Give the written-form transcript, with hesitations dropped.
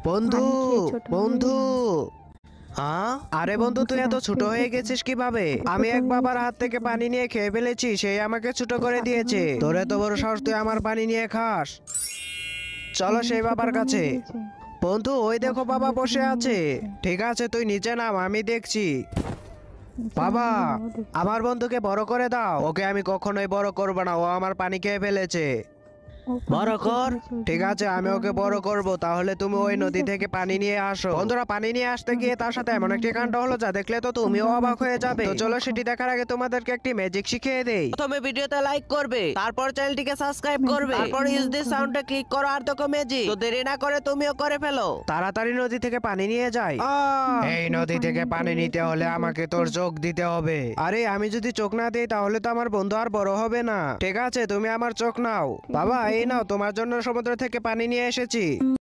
বন্ধু, পানি খেয়ে ছোট হয়ে বন্ধু। না। আরে বন্ধু, তুই এত ছোট হয়ে গেছিস কিভাবে? আমি এক বাবার হাত থেকে পানি নিয়ে খেয়ে ফেলেছি, সেই আমাকে ছোট করে দিয়েছে। তোর এত বড় সাহস, তুই আমার পানি নিয়ে খাস? চলো সেই বাবার কাছে। বন্ধু, ওই দেখো বাবা বসে আছে। ঠিক আছে, তুই নিচে নাম, আমি দেখছি। বাবা, আমার বন্ধুকে বড় করে দাও। ওকে আমি কখনোই বড় করবো না, ও আমার পানি খেয়ে ফেলেছে। বড় কর। ঠিক আছে, আমি ওকে বড় করব। তাহলে তুমি ওই নদী থেকে পানি নিয়ে আসো। বন্ধুরা পানি নিয়ে আসতে গিয়ে তার সাথে এমন একটি কাণ্ড হলো যা দেখলে তো তুমিও অবাক হয়ে যাবে। তো চলো সেটি দেখার আগে তোমাদেরকে একটি ম্যাজিক শিখিয়ে দেই। প্রথমে ভিডিওতে লাইক করবে, তারপর চ্যানেলটিকে সাবস্ক্রাইব করবে, তারপর ইউজ দিস সাউন্ডে ক্লিক করো আর দেখো ম্যাজিক। তো দেরি না করে তুমিও করে ফেলো। তাড়াতাড়ি নদী থেকে পানি নিয়ে যায়। এই নদী থেকে পানি নিতে হলে আমাকে তোর চোখ দিতে হবে। আরে আমি যদি চোখ না দিই তাহলে তো আমার বন্ধু আর বড় হবে না। ঠিক আছে, তুমি আমার চোখ নাও। বাবা, এই নাও, তোমার জন্য সমুদ্র থেকে পানি নিয়ে এসেছি।